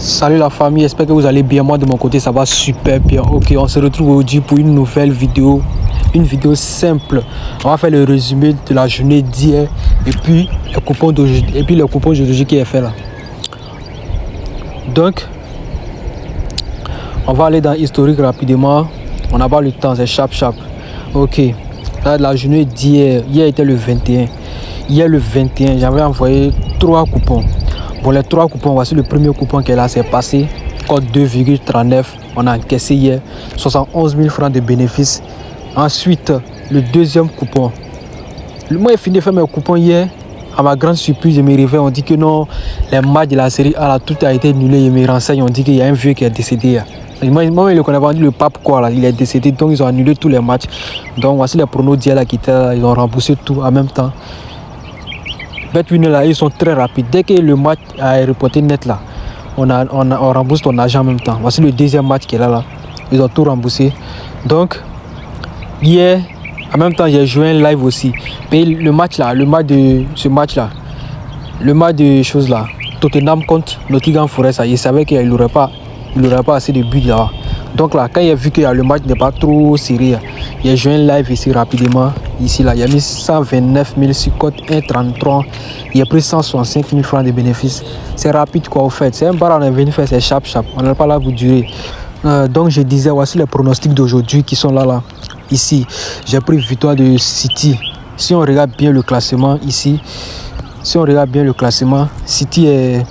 Salut la famille, j'espère que vous allez bien. Moi de mon côté ça va super bien. Ok, on se retrouve aujourd'hui pour une nouvelle vidéo. Une vidéo simple. On va faire le résumé de la journée d'hier et puis le coupon d'aujourd'hui. Et puis le coupon d'aujourd'hui qui est fait là. Donc, on va aller dans l'historique rapidement. On n'a pas le temps, c'est chap. Ok. Là, la journée d'hier. Hier était le 21. Hier le 21, j'avais envoyé 3 coupons. Bon, les 3 coupons, voici le premier coupon qui est là, c'est passé. Code 2,39. On a encaissé hier 71 000 francs de bénéfices. Ensuite, le deuxième coupon. Moi, j'ai fini de faire mes coupons hier. À ma grande surprise, je me réveille. On dit que non, les matchs de la série A, là, tout a été annulé. Je me renseigne. On dit qu'il y a un vieux qui est décédé. Moi, il ne connaît pas. On dit le pape quoi là. Il est décédé. Donc, ils ont annulé tous les matchs. Donc, voici les pronos d'hier là qui étaient là. Ils ont remboursé tout en même temps. BetWinner là, ils sont très rapides. Dès que le match est reporté net là, on rembourse ton argent en même temps. Voici le deuxième match qui est là. Ils ont tout remboursé. Donc, hier, en même temps, j'ai joué un live aussi. Mais le match de choses là, Tottenham contre Nottingham Forest, il savait qu'il n'aurait pas assez de buts là. Donc là, quand il a vu que le match n'est pas trop sérieux, il a joué un live ici rapidement. Ici là, il a mis 129 000 sur code 1,33. Il a pris 165 000 francs de bénéfices. C'est rapide quoi au fait. C'est un bar on est venu faire, c'est chap. On n'est pas là pour durer. Donc je disais, voici les pronostics d'aujourd'hui qui sont là. Ici, j'ai pris victoire de City. Si on regarde bien le classement ici, City est...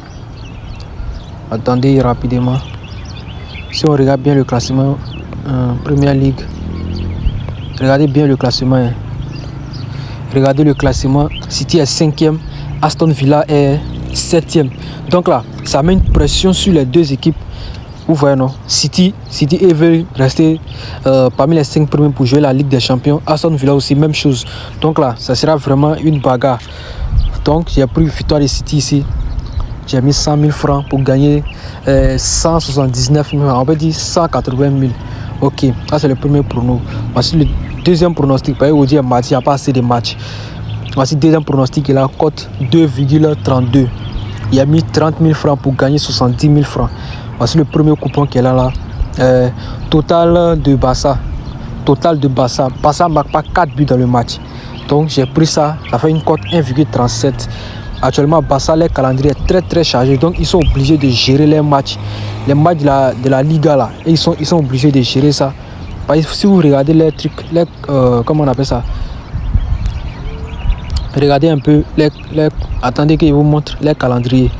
Attendez rapidement. Si on regarde bien le classement, Première Ligue, regardez bien le classement. Regardez le classement, City est 5e, Aston Villa est 7e. Donc là, ça met une pression sur les deux équipes. Vous voyez non, City veut rester parmi les 5 premiers pour jouer la Ligue des Champions. Aston Villa aussi, même chose. Donc là, ça sera vraiment une bagarre. Donc j'ai pris victoire de City ici. J'ai mis 100 000 francs pour gagner 179 000, on peut dire 180 000. Ok, ça c'est le premier prono. Voici le deuxième pronostic. Parce qu'aujourd'hui, il n'y a pas assez de matchs. Voici le deuxième pronostic, il a cote 2,32. Il a mis 30 000 francs pour gagner 70 000 francs. Voici le premier coupon qui est là. Total de Barça. Barça ne marque pas 4 buts dans le match. Donc j'ai pris ça, ça fait une cote 1,37. Actuellement, Barça, leur calendrier est très chargé. Donc, ils sont obligés de gérer les matchs. Les matchs de la Liga, là. Et ils sont obligés de gérer ça. Parce que si vous regardez les trucs, comment on appelle ça? Regardez un peu, attendez que je vous montre les calendriers.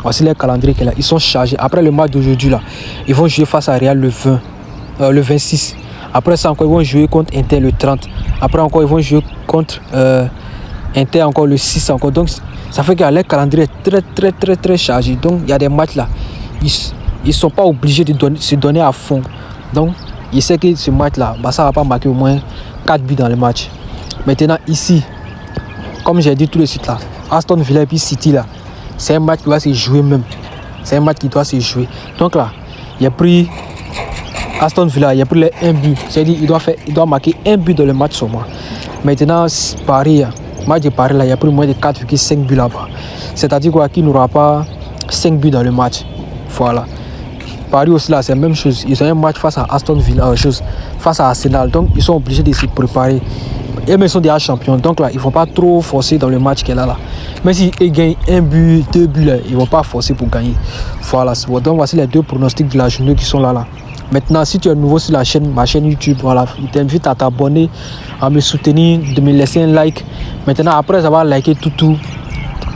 Voici les calendriers là. Ils sont chargés. Après le match d'aujourd'hui, là, ils vont jouer face à Real le 26. Après ça, encore, ils vont jouer contre Inter le 30. Après encore, ils vont jouer contre... Inter encore le 6 encore. Donc ça fait que leur calendrier est très chargé. Donc il y a des matchs là, ils sont pas obligés de se donner à fond. Donc il sait que ce match là, ça va pas marquer au moins 4 buts dans le match. Maintenant ici, comme j'ai dit tout de suite là, Aston Villa et puis City là, c'est un match qui doit se jouer même. C'est un match qui doit se jouer. Donc là, il a pris Aston Villa, il a pris les 1 but. C'est-à-dire il doit marquer 1 but dans le match sur moi. Maintenant Paris, match de Paris là, il y a pris moins de 4,5 buts là-bas. C'est-à-dire quoi, qu'il n'aura pas 5 buts dans le match. Voilà. Paris aussi là, c'est la même chose. Ils ont un match face à Aston Villa, face à Arsenal. Donc ils sont obligés de se préparer. Et ils sont déjà champions. Donc là, ils ne vont pas trop forcer dans le match qu'elle a là. Même s'ils gagnent 1 but, 2 buts là, ils ne vont pas forcer pour gagner. Voilà. Donc voici les 2 pronostics de la journée qui sont là. Maintenant, si tu es nouveau sur ma chaîne YouTube, voilà, je t'invite à t'abonner, à me soutenir, de me laisser un like. Maintenant, après avoir liké tout,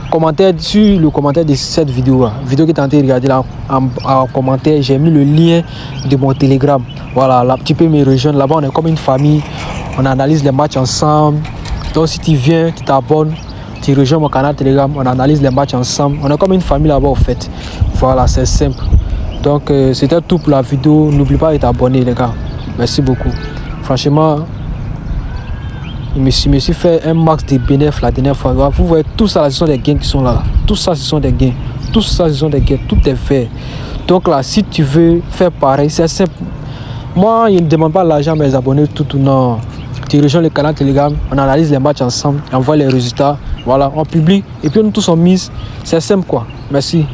commentaire sur le commentaire de cette vidéo que tu es en train de regarder là, en commentaire, j'ai mis le lien de mon Telegram. Voilà, là, tu peux me rejoindre. Là-bas, on est comme une famille, on analyse les matchs ensemble. Donc, si tu viens, tu t'abonnes, tu rejoins mon canal Telegram, on analyse les matchs ensemble. On est comme une famille là-bas, au fait. Voilà, c'est simple. Donc c'était tout pour la vidéo. N'oublie pas de t'abonner les gars. Merci beaucoup. Franchement, je me suis fait un max de bénéfices la dernière fois. Vous voyez, tout ça, ce sont des gains qui sont là. Tout ça, ce sont des gains. Tout est fait. Donc là, si tu veux faire pareil, c'est simple. Moi, je ne demande pas l'argent à mes abonnés tout ou non. Tu rejoins le canal Telegram, on analyse les matchs ensemble, on voit les résultats. Voilà, on publie et puis nous tous on mise. C'est simple quoi. Merci.